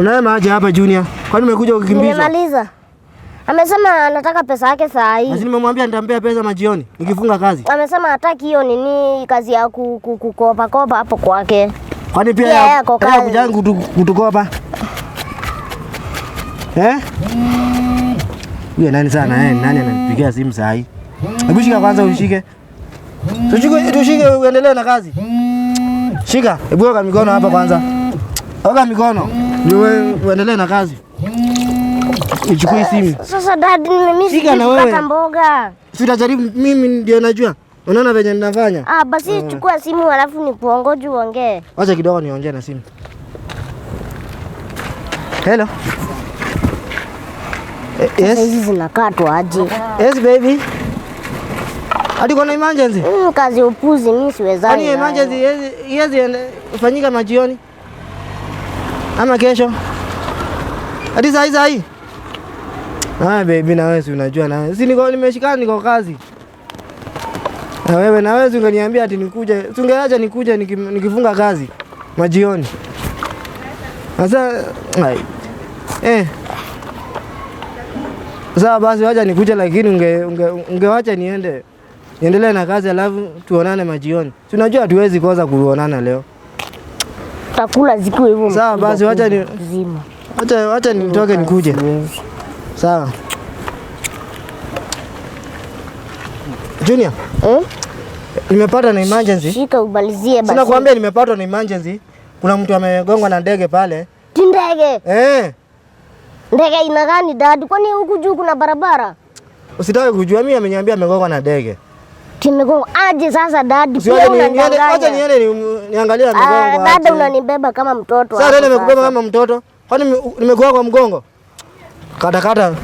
Unaema aje hapa Junior? Kwani umekuja kukimbizwa? Nimemaliza. Amesema anataka pesa yake saa hii. Basi nimemwambia nitampea pesa majioni nikifunga kazi. Amesema hataki hiyo nini kazi ya kukopa kopa hapo kwake. Kwani pia yako kujangu kutukopa? Yeye nani sana nani ananipigia simu saa hii? Hebu shika kwanza ushike. Tushike uendelee na kazi. Shika, hebu weka mikono hapa kwanza. Weka mikono. Uendelee na kazi. Uchukue simu. Sasa dad nimemisi kupata mboga. Sitajaribu mimi ndio najua. Unaona venye ninafanya? Basi chukua simu alafu nikuongoje uongee. Acha kidogo niongee na simu. Hello. Yes. Hizi zinakatwa aje? Yes baby. Hadi kuna emergency? Kazi upuzi mimi siwezani. Kwani emergency yes ufanyika majioni? Ama kesho? Hadi saa hii. Baby na wewe unajua na wewe. Si nimeshikana niko kazi. Na wewe ungeniambia ati nikuje. Ungeacha nikuje nikifunga kazi majioni. Sasa Sasa basi wacha nikuje lakini ungewacha niendelee na kazi alafu tuonane majioni. Si unajua hatuwezi kosa kuonana leo. Takula ziku hivyo. Sawa basi wacha nitoke nikuje. Sawa. Junior. Nimepata na emergency. Shika ubalizie basi. Sina kuambia nimepata na emergency. Kuna mtu amegongwa na ndege pale. Ndege? Ndege ina gani dad? Kwani huku juu kuna barabara? Usitaka kujua, mimi ameniambia amegongwa na ndege. Kimegongwa aje sasa dad? Acha niende niangalie amegongwa. Dad unanibeba kama mtoto. Sasa nimekubeba kama mtoto. Kwani nimekuwa kwa mgongo? Kata.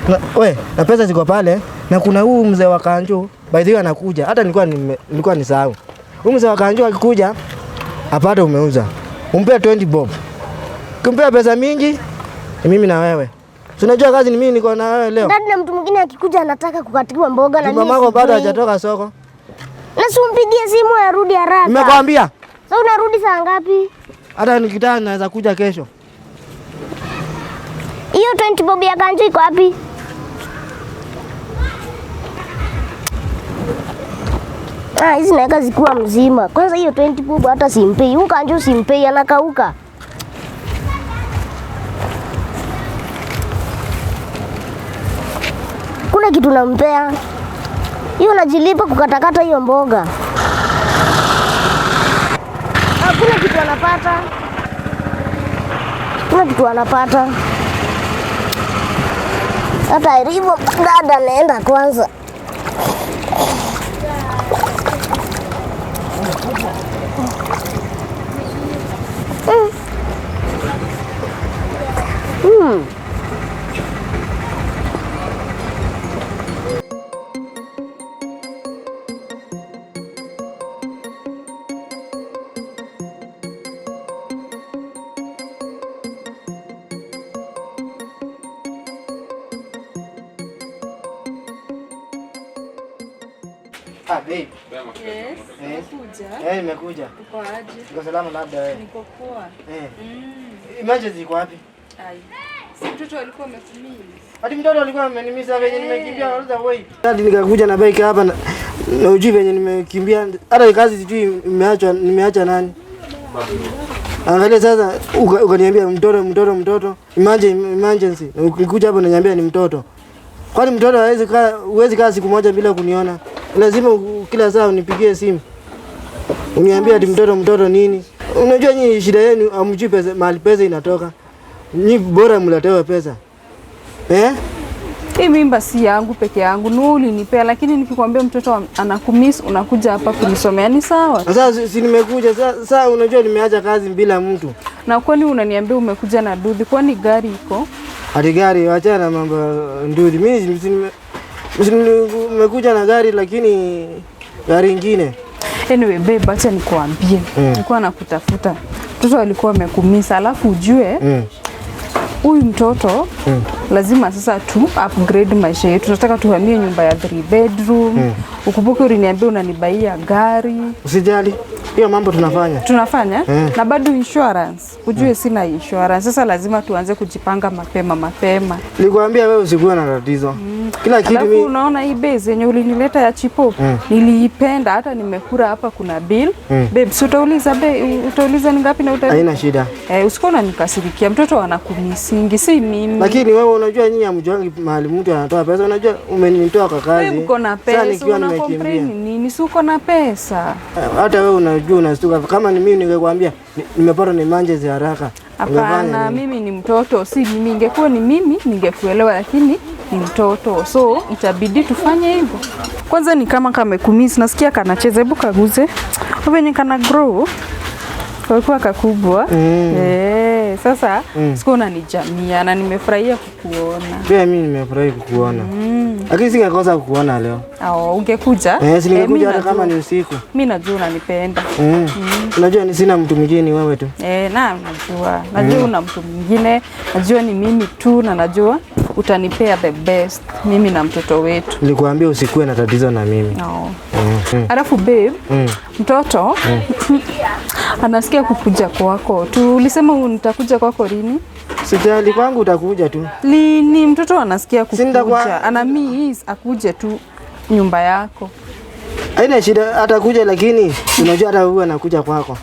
Na pesa ziko pale na kuna huu mzee wa Kanjo, by the way anakuja. Hata nilikuwa nisahau. Huu mzee wa Kanjo akikuja, apate umeuza. Umpe 20 bob. Kumpea pesa mingi, mimi na wewe. Tunajua kazi ni mimi niko na wewe leo. Dad na mtu mwingine akikuja anataka kukatiwa mboga na mimi. Mamako bado hajatoka soko. Na simpigie simu arudi haraka. Nimekwambia. Sasa unarudi saa ngapi? Hata nikitaka naweza kuja kesho. Hiyo 20 bob ya Kanjo iko wapi? Hizi naweka zikuwa mzima. Kwanza hiyo 20 bob hata simpei. Huyu Kanjo simpei anakauka. Kuna kitu nampea. Hiyo najilipa kukatakata hiyo mboga. Hakuna kitu anapata. Kuna kitu anapata. Hata hivyo dada naenda kwanza. Babe. Yes. Nimekuja. Uko aje? Niko salama labda wewe. Niko poa. Emergency iko wapi? Si mtoto alikuwa ametumia. Hadi mtoto alikuwa amenimisa venye nimekimbia all the way. Hadi nikakuja na bike hapa na ujui venye nimekimbia. Hata kazi sijui nimeacha nani. Angalia sasa ukaniambia mtoto. Emergency. Ukikuja hapa unaniambia ni mtoto. Kwani mtoto huwezi kaa siku moja bila kuniona? Lazima kila saa unipigie simu. Uniambia ati mtoto nini? Unajua nyinyi shida yenu hamjui pesa mahali pesa inatoka. Nyinyi bora mlatewe pesa. Hii mimba si yangu peke yangu. Nuli nipea lakini nikikwambia mtoto anakumiss unakuja hapa kunisomea ni sawa. Sasa si nimekuja sasa unajua nimeacha kazi bila mtu. Na kwani unaniambia umekuja na dudhi kwani gari iko? Hadi gari acha na mambo ndudhi. Mimi nimekuja na gari lakini gari nyingine. Anyway babe acha nikuambie. Nilikuwa nakutafuta. Mtoto alikuwa amekumisa alafu ujue huyu mtoto lazima sasa tu upgrade maisha yetu. Tunataka tuhamie nyumba ya 3 bedroom. Ukumbuke uliniambia unanibaia gari. Usijali. Hiyo mambo tunafanya. Tunafanya na bado insurance. Ujue sina insurance. Sasa lazima tuanze kujipanga mapema. Nilikwambia wewe usikuwe na tatizo. Kila kitu mimi. Unaona hii base yenye ulinileta ya chipo. Niliipenda hata nimekula hapa kuna bill. Babe, si utauliza ni ngapi na utalipa. Haina shida. Usikuwa unanikasirikia. Mtoto anakumisingi si mimi. Lakini wewe unajua nyinyi hamjuangi mahali mtu anatoa pesa. Unajua umenitoa kwa kazi. Wewe uko na pesa, una complain nini? Si uko na pesa. Hata wewe unajua unastuka. Kama ni mimi ningekwambia nimepata ni manje haraka. Hapana, mimi ni mtoto, si mimi. Ingekuwa ni mimi ningekuelewa, lakini ni mtoto, so itabidi tufanye hivyo. Kwanza ni kama kamekumisi, nasikia kanacheza. Hebu kaguze venye kana grow kwa kakubwa. Sasa sikuona ni jamii na nimefurahia kukuona. Pia mimi nimefurahi kukuona. Lakini singekosa kukuona leo. Ungekuja? Singekuja hata kama ni usiku. Mimi najua unanipenda. Unajua ni sina mtu mwingine wewe tu. Najua una mtu mwingine. Najua ni mimi tu na najua utanipea the best mimi na mtoto wetu. Nilikwambia usikue na tatizo na mimi. Alafu babe, mtoto anasikia kukuja kwako. Tulisema nitakuja kwako lini? Sijali, kwangu utakuja tu. Lini? Mtoto anasikia kukuja. Anami akuje tu nyumba yako. Haina shida, atakuja, lakini unajua hata huwa anakuja kwako.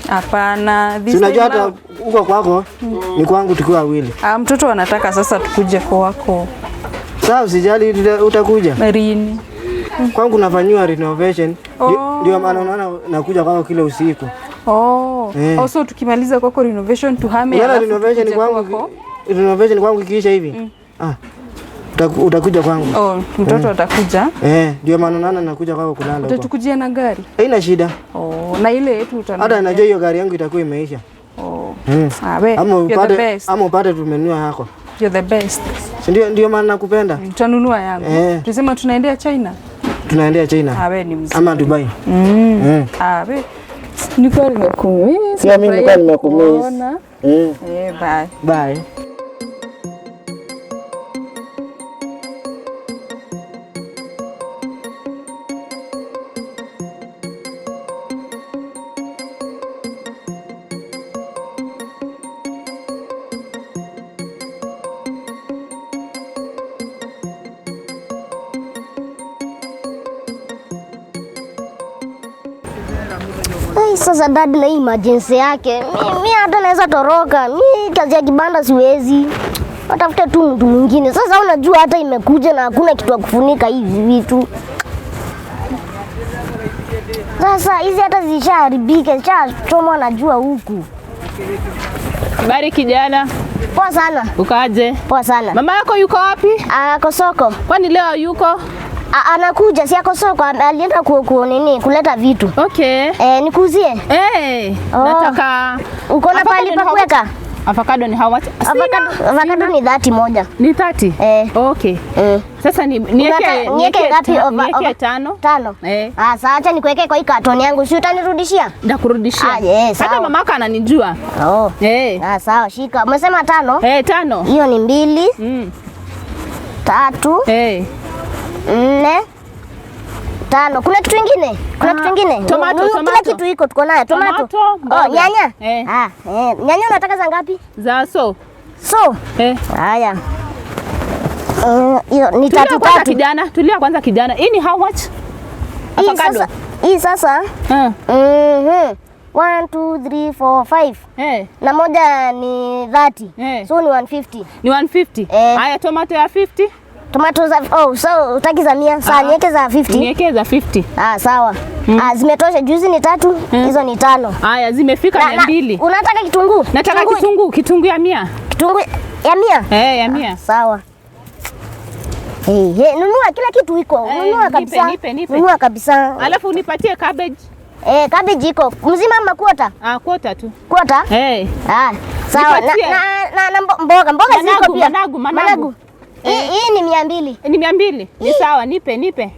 Hapana, unajua hata huko kwako ni kwangu tukiwa wawili. Mtoto anataka sasa tukuje kwako. Sawa, usijali, utakuja. Lini? Kwangu nafanywa renovation. Ndio maana unaona nakuja kwako kila usiku. So tukimaliza kwako renovation tuhame. Renovation kwangu ikiisha hivi. Utakuja kwangu. Mtoto atakuja. Ndio maana unaona nakuja kwako kulala huko. Utatukujia na gari? Haina shida. Na ile yetu utanunua. Hata najua hiyo gari yangu itakuwa imeisha. Ama upate tumenunua yako. You're the best. Ndio maana nakupenda. Tutanunua yangu. Tusema tunaendea China. Tunaendea China. Wewe ni mzee. Ama Dubai. Wewe nilikuwa nimekumiss. Mimi nilikuwa nimekumiss. Bye. Bye. Sasa dad na emergency yake. Mimi hata naweza toroka. Mimi kazi ya kibanda siwezi. Atafuta tu mtu mwingine. Sasa unajua hata imekuja na hakuna kitu ya kufunika hivi vitu. Sasa hizi hata zishaharibika, zishachomwa na jua huku. Habari kijana. Poa sana. Ukaje? Poa sana. Mama yako yuko wapi? Ako soko. Kwani leo yuko? Anakuja, si ako soko, alienda kuleta vitu. Okay. Nikuzie? Nataka. Uko na pali pa kuweka? Avocado ni how much? Avocado ni 30 moja. Ni 30? Okay. Sasa niweke ngapi? Niweke 5. 5. Sasa acha nikuweke kwa hii carton yangu. Si utanirudishia? Nakurudishia. Yes. Hata mamaka ananijua. Sawa, shika. Umesema 5? 5. Hiyo ni 2. 3. 4, 5. Kuna kitu kingine? Tomato. Kila kitu iko tuko nayo. Tomato. Nyanya? Nyanya unataka za ngapi? Za so. Haya. Hiyo ni 3. Tulia kwanza kijana. Hii ni how much? Avocado. Hii sasa. 1 2 3 4 5. Na moja ni 30. So ni 150. Ni 150. Haya, tomato ya 50. Tomato za so utaki za 100. Sasa niweke za 50. Niweke za 50. Sawa. Zimetosha. Juzi ni 3, hizo ni 5. Haya, zimefika 200. Unataka kitunguu? Nataka kitunguu ya 100. Kitunguu ya 100? Ya 100. Sawa. Nunua kila kitu iko. Nunua kabisa. Nipe. Nunua kabisa. Alafu unipatie cabbage. Cabbage iko. Mzima ama kwota? Kwota tu. Kwota? Sawa. Na mboga ziko pia. Managu. Hii ni 200. Ni 200. Ni sawa, nipe.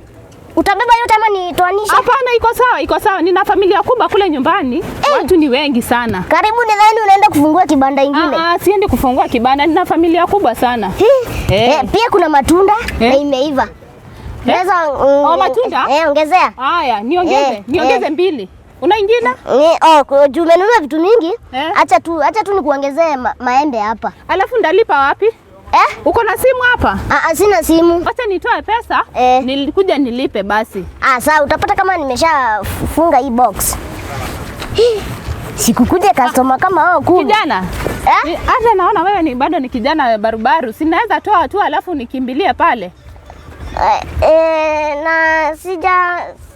Utabeba yote ama nitoanishe? Hapana, iko sawa. Nina familia kubwa kule nyumbani. Watu ni wengi sana. Karibu nidhani unaenda kufungua kibanda ingine. Siendi kufungua kibanda, nina familia kubwa sana. Pia kuna matunda na imeiva. Naweza matunda? Ongezea. Haya, niongeze 2. Una ingine? Juu umenunua vitu mingi. Acha tu nikuongezee maembe hapa. Alafu ndalipa wapi? Uko na simu hapa? Sina simu. Acha nitoe pesa. Nilikuja nilipe basi. Sawa, utapata kama nimeshafunga hii box. Sikukuja customer kama hao kule. Kijana. Hata naona wewe bado ni kijana barubaru. Sinaweza toa tu alafu nikimbilie pale.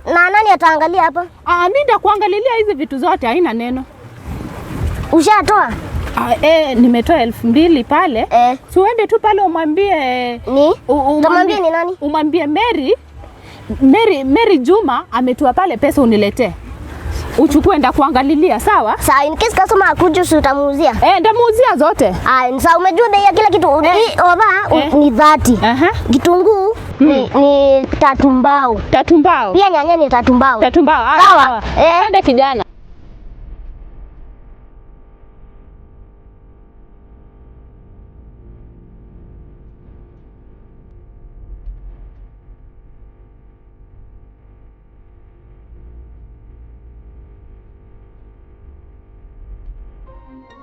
Na nani ataangalia hapa? Mimi ndio kuangalilia hizi vitu zote, haina neno. Ushatoa? Nimetoa 2,000 pale. Si uende tu pale umwambie Utamwambia ni nani? Umwambie Mary Juma ametoa pale pesa uniletee. Uchukue nda kuangalilia, sawa? Sawa, in case customer akuje utamuuzia? Ndamuuzia zote. Sawa, umejua bei ya kila kitu. Ni 30. Kitunguu ni 3 mbao. 3 mbao. Pia nyanya ni 3 mbao. 3 mbao. Sawa. Ende kijana.